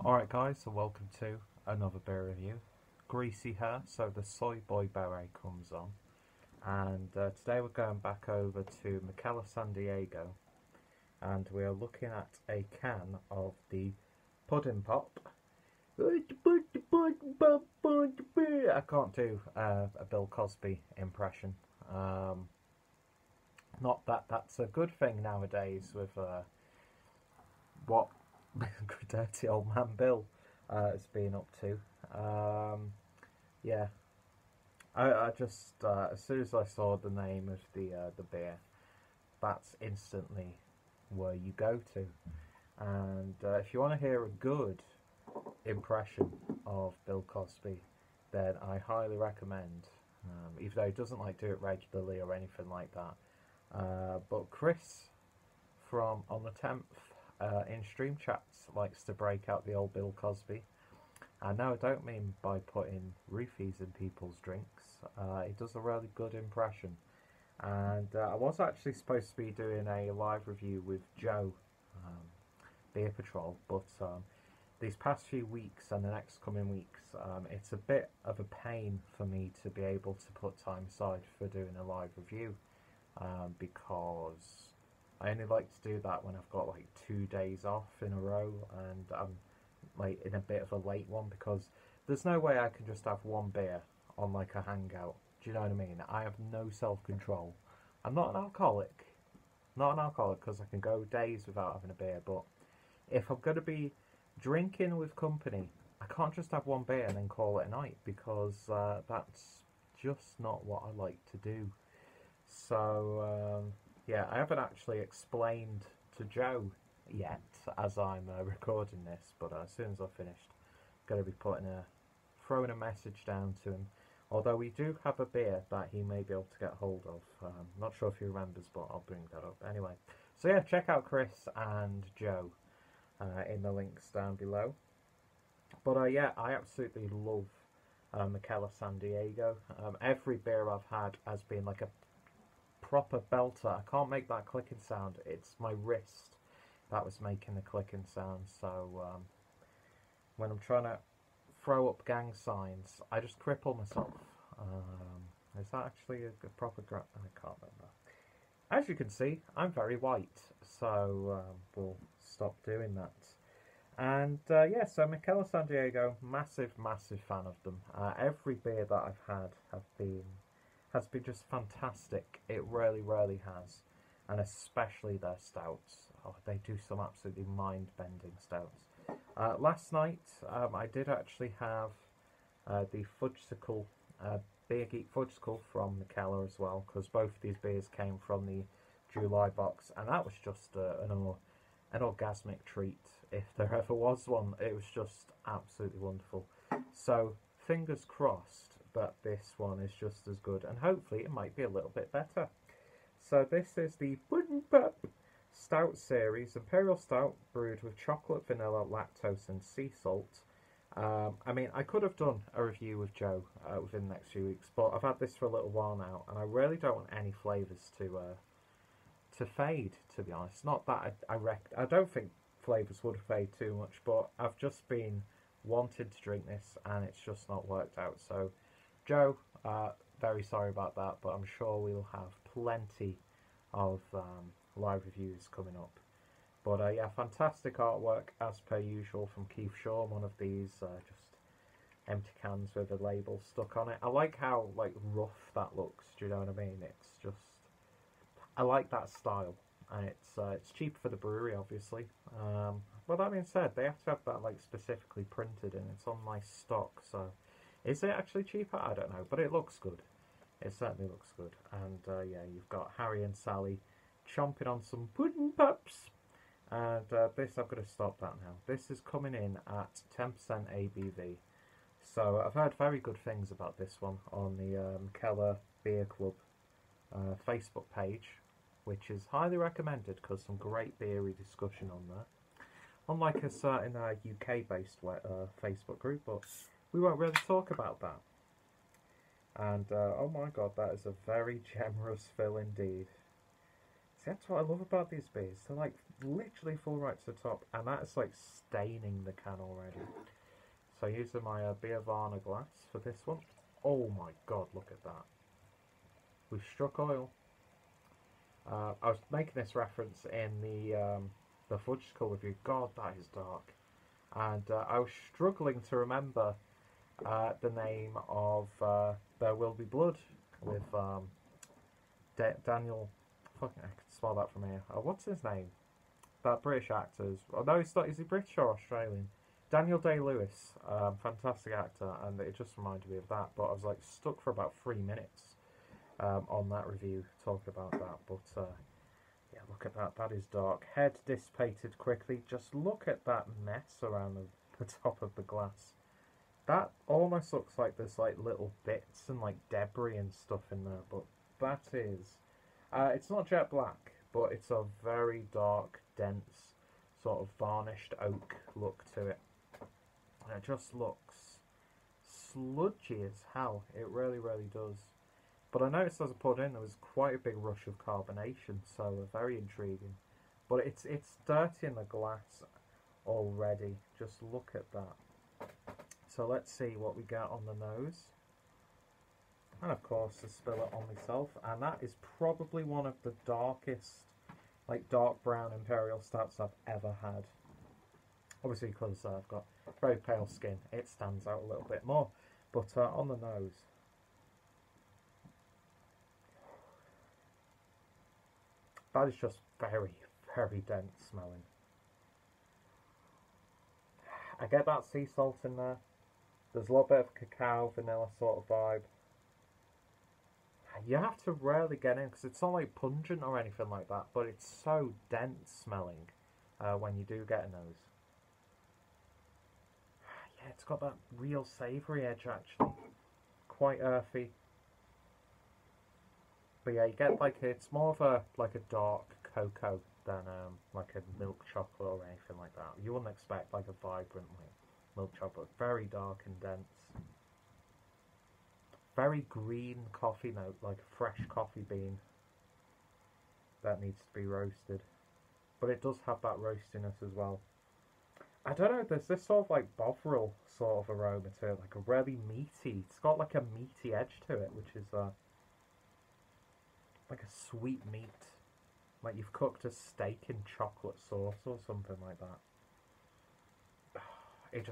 Alright guys, so welcome to another beer review. Greasy here, so the Soy Boy Beret comes on. And today we're going back over to Mikkeller, San Diego. And we are looking at a can of the Puddin Pop. I can't do a Bill Cosby impression. Not that that's a good thing nowadays with what dirty old man Bill has been up to. Yeah, I just as soon as I saw the name of the beer, that's instantly where you go to. And if you want to hear a good impression of Bill Cosby, then I highly recommend. Even though he doesn't like do it regularly or anything like that, but Chris from On the 10th in stream chats likes to break out the old Bill Cosby. And no, I don't mean by putting roofies in people's drinks. He does a really good impression. And I was actually supposed to be doing a live review with Joe, Beer Patrol, but these past few weeks and the next coming weeks, it's a bit of a pain for me to be able to put time aside for doing a live review, because I only like to do that when I've got like 2 days off in a row and I'm like in a bit of a late one, because there's no way I can just have one beer on like a hangout. Do you know what I mean? I have no self-control. I'm not an alcoholic. Not an alcoholic because I can go days without having a beer, but if I'm going to be drinking with company, I can't just have one beer and then call it a night, because that's just not what I like to do. So yeah, I haven't actually explained to Joe yet as I'm recording this, but as soon as I've finished, I'm going to be throwing a message down to him. Although we do have a beer that he may be able to get hold of. Not sure if he remembers, but I'll bring that up anyway. So yeah, check out Chris and Joe in the links down below. But yeah, I absolutely love Mikkeller San Diego. Every beer I've had has been like a proper belter. I can't make that clicking sound. It's my wrist that was making the clicking sound. So when I'm trying to throw up gang signs, I just cripple myself. Is that actually a proper I can't remember. As you can see, I'm very white, so we'll stop doing that. And yeah, so Mikkeller San Diego, massive fan of them. Every beer that I've had has been just fantastic. It really has, and especially their stouts. Oh, they do some absolutely mind-bending stouts. Last night, I did actually have the Fudgesicle, Beer Geek Fudgesicle from Mikkeller as well, because both of these beers came from the July box, and that was just an orgasmic treat, if there ever was one. It was just absolutely wonderful. So, fingers crossed that this one is just as good, and hopefully it might be a little bit better. So this is the Puddin Pop Stout Series, Imperial Stout brewed with chocolate, vanilla, lactose and sea salt. I mean, I could have done a review with Joe within the next few weeks, but I've had this for a little while now, and I really don't want any flavours to fade, to be honest. Not that I don't think flavours would fade too much, but I've just been wanting to drink this, and it's just not worked out. So, Joe, very sorry about that, but I'm sure we'll have plenty of live reviews coming up. But yeah, fantastic artwork as per usual from Keith Shaw. One of these just empty cans with a label stuck on it. I like how like rough that looks. Do you know what I mean? It's just, I like that style, and it's cheap for the brewery, obviously. Well, that being said, they have to have that like specifically printed, and it's on my stock. So, is it actually cheaper? I don't know, but it looks good. It certainly looks good. And yeah, you've got Harry and Sally chomping on some Puddin Pops. And this, I'm going to stop that now. This is coming in at 10% ABV. So I've heard very good things about this one on the Mikkeller Beer Club Facebook page, which is highly recommended because some great beery discussion on there. Unlike a certain UK-based Facebook group, but we won't really talk about that. And oh my god, that is a very generous fill indeed. See, that's what I love about these beers. They're like literally full right to the top, and that's like staining the can already. So using my beer Varna glass for this one. Oh my god, look at that. We've struck oil. I was making this reference in the Fudge Skull review. God, that is dark. And I was struggling to remember the name of There Will Be Blood with Daniel. Fucking, I can spell that from here. What's his name? That British actor. Oh no, he's not. Is he British or Australian? Daniel Day-Lewis, fantastic actor, and it just reminded me of that. But I was like stuck for about 3 minutes on that review talking about that. But yeah, look at that. That is dark. Head dissipated quickly. Just look at that mess around the top of the glass. That almost looks like there's like little bits and like debris and stuff in there. But that is, it's not jet black, but it's a very dark, dense, sort of varnished oak look to it. And it just looks sludgy as hell. It really, really does. But I noticed as I poured in, there was quite a big rush of carbonation, so very intriguing. But it's dirty in the glass already. Just look at that. So let's see what we get on the nose. And of course, I spill it on myself. And that is probably one of the darkest, like dark brown imperial stouts I've ever had. Obviously, because I've got very pale skin, it stands out a little bit more. But on the nose, that is just very, very dense smelling. I get that sea salt in there. There's a little bit of cacao, vanilla sort of vibe. You have to rarely get in because it's not like pungent or anything like that, but it's so dense smelling when you do get a nose. Yeah, it's got that real savoury edge actually. Quite earthy. But yeah, you get like, it's more of a like a dark cocoa than like a milk chocolate or anything like that. You wouldn't expect like a vibrant like milk chocolate. Very dark and dense. Very green coffee note, like a fresh coffee bean that needs to be roasted. But it does have that roastiness as well. I don't know, there's this sort of like bovril sort of aroma to it, like a really meaty, it's got like a meaty edge to it, which is like a sweet meat. Like you've cooked a steak in chocolate sauce or something like that. It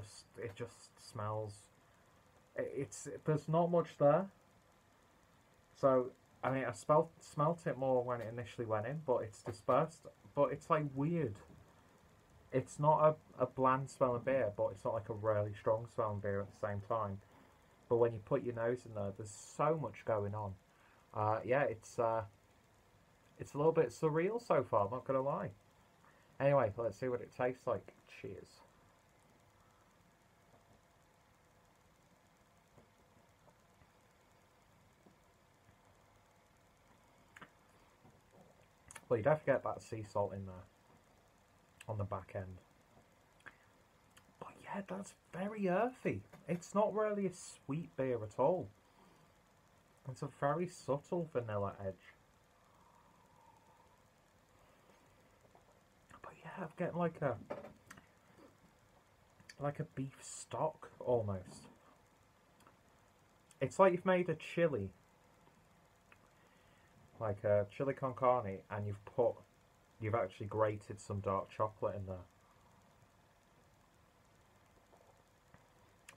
just smells. There's not much there. So I mean, I smelt it more when it initially went in, but it's dispersed. But it's like weird. It's not a bland smelling beer, but it's not like a really strong smelling beer at the same time. But when you put your nose in there, there's so much going on. Yeah, it's a little bit surreal so far, I'm not going to lie. Anyway, let's see what it tastes like. Cheers. Well, you don't forget that sea salt in there on the back end. But yeah, that's very earthy. It's not really a sweet beer at all. It's a very subtle vanilla edge. But yeah, I'm getting like a beef stock almost. It's like you've made a chili, like a chili con carne, and you've actually grated some dark chocolate in there.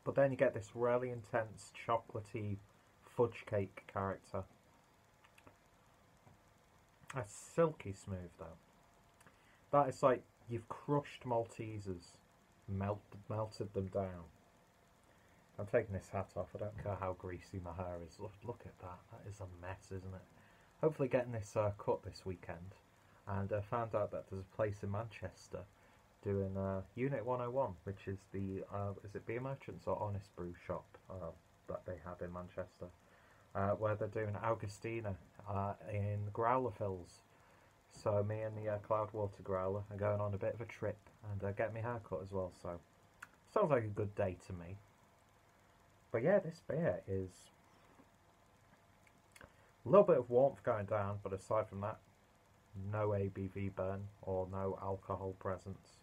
But then you get this really intense chocolatey fudge cake character. That's silky smooth though. That is like you've crushed Maltesers, melted them down. I'm taking this hat off. I don't care how greasy my hair is. Look at that. That is a mess, isn't it? Hopefully getting this cut this weekend. And I found out that there's a place in Manchester doing Unit 101, which is the, is it Beer Merchants or Honest Brew shop that they have in Manchester, where they're doing Augustina in Growler fills. So me and the Cloudwater Growler are going on a bit of a trip and get my hair cut as well, so sounds like a good day to me. But yeah, this beer is a little bit of warmth going down, but aside from that, no ABV burn or no alcohol presence.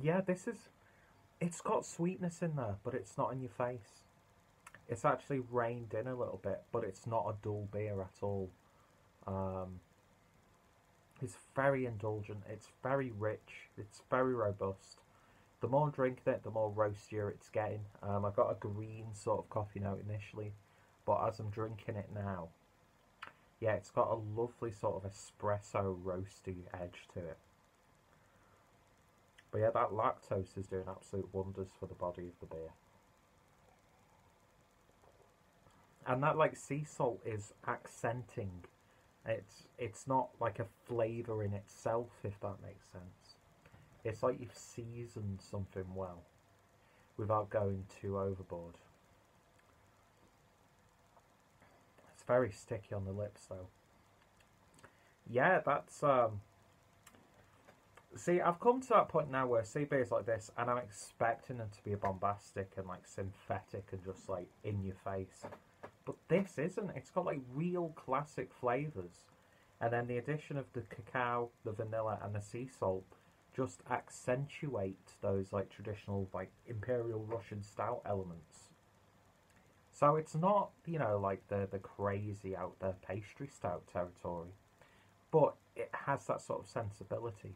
Yeah, it's got sweetness in there, but it's not in your face. It's actually reined in a little bit, but it's not a dull beer at all. Um, it's very indulgent, it's very rich, it's very robust. The more I'm drinking it, the more roastier it's getting. I got a green sort of coffee note initially, but as I'm drinking it now, yeah, it's got a lovely sort of espresso roasty edge to it. But yeah, that lactose is doing absolute wonders for the body of the beer. And that like sea salt is accenting. It's not like a flavour in itself, if that makes sense. It's like you've seasoned something well without going too overboard. It's very sticky on the lips though. Yeah, that's see, I've come to that point now where I see beers like this and I'm expecting them to be bombastic and like synthetic and just like in your face. But this isn't. It's got like real classic flavours. And then the addition of the cacao, the vanilla and the sea salt just accentuate those like traditional like Imperial Russian stout elements. So it's not, you know, like the crazy out there pastry stout territory. But it has that sort of sensibility.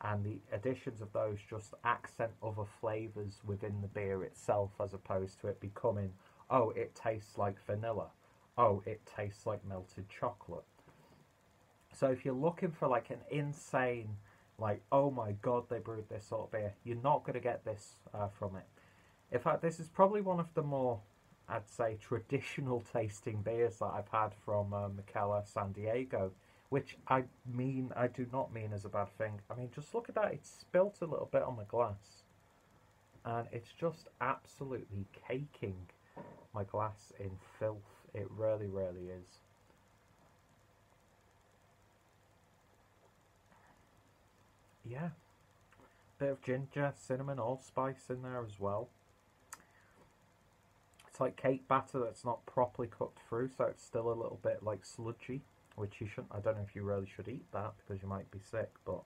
And the additions of those just accent other flavours within the beer itself, as opposed to it becoming, oh, it tastes like vanilla. Oh, it tastes like melted chocolate. So if you're looking for like an insane, like, oh my god, they brewed this sort of beer, you're not going to get this from it. In fact, this is probably one of the more, I'd say, traditional tasting beers that I've had from Mikkeller San Diego. Which I do not mean as a bad thing. I mean, just look at that. It's spilt a little bit on my glass. And it's just absolutely caking my glass in filth. It really, really is. Yeah. Bit of ginger, cinnamon, allspice in there as well. It's like cake batter that's not properly cooked through, so it's still a little bit like sludgy. Which you shouldn't, I don't know if you really should eat that because you might be sick, but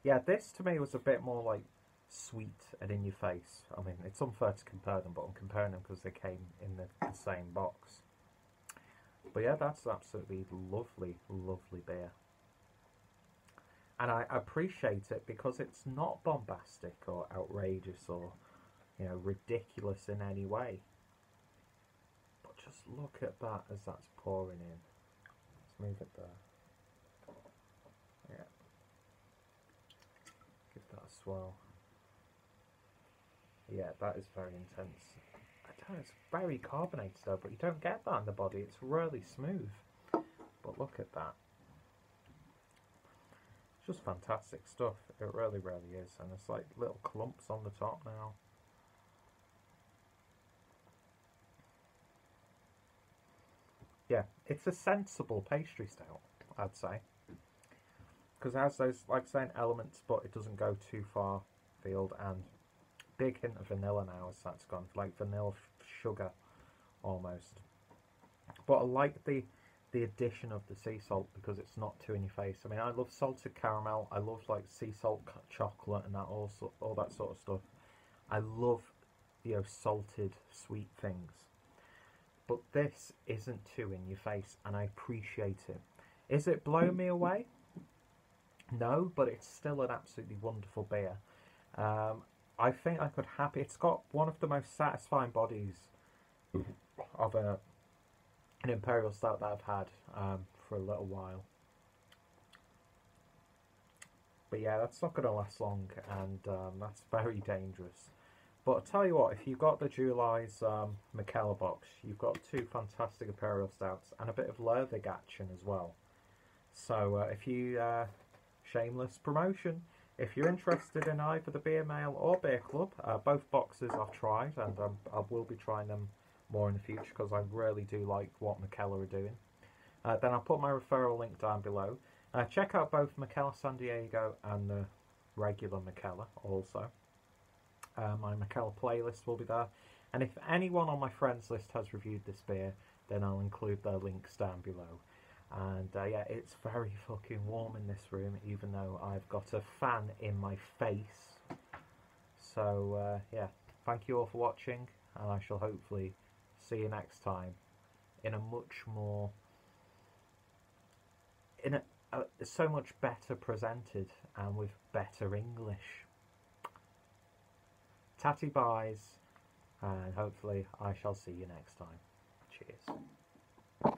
yeah, this to me was a bit more like sweet and in your face. I mean, it's unfair to compare them, but I'm comparing them because they came in the same box. But yeah, that's absolutely lovely, lovely beer. And I appreciate it because it's not bombastic or outrageous or, you know, ridiculous in any way. But just look at that as that's pouring in. Move it there. Yeah. Give that a swirl. Yeah, that is very intense. I don't know, it's very carbonated though, but you don't get that in the body. It's really smooth. But look at that. It's just fantastic stuff. It really, really is. And there's like little clumps on the top now. Yeah, it's a sensible pastry stout, I'd say. Because it has those, like saying, elements, but it doesn't go too far field. And big hint of vanilla now as that's gone, like vanilla sugar almost. But I like the addition of the sea salt because it's not too in your face. I mean, I love salted caramel. I love like sea salt chocolate and that all that sort of stuff. I love, you know, salted sweet things. But this isn't too in your face, and I appreciate it. Is it blow me away? No, but it's still an absolutely wonderful beer. I think I could happy. It's got one of the most satisfying bodies of an imperial stout that I've had for a little while. But yeah, that's not going to last long, and that's very dangerous. But I'll tell you what, if you've got the July's Mikkeller box, you've got two fantastic Imperial Stouts and a bit of Lervig action as well. So if you, shameless promotion, if you're interested in either the Beer Mail or Beer Club, both boxes I've tried and I will be trying them more in the future because I really do like what Mikkeller are doing. Then I'll put my referral link down below. Check out both Mikkeller San Diego and the regular Mikkeller also. My Mikkeller playlist will be there. And if anyone on my friends list has reviewed this beer, then I'll include their links down below. And yeah, it's very fucking warm in this room, even though I've got a fan in my face. So yeah, thank you all for watching, and I shall hopefully see you next time in a much more, so much better presented and with better English. Tatty buys, and hopefully I shall see you next time. Cheers.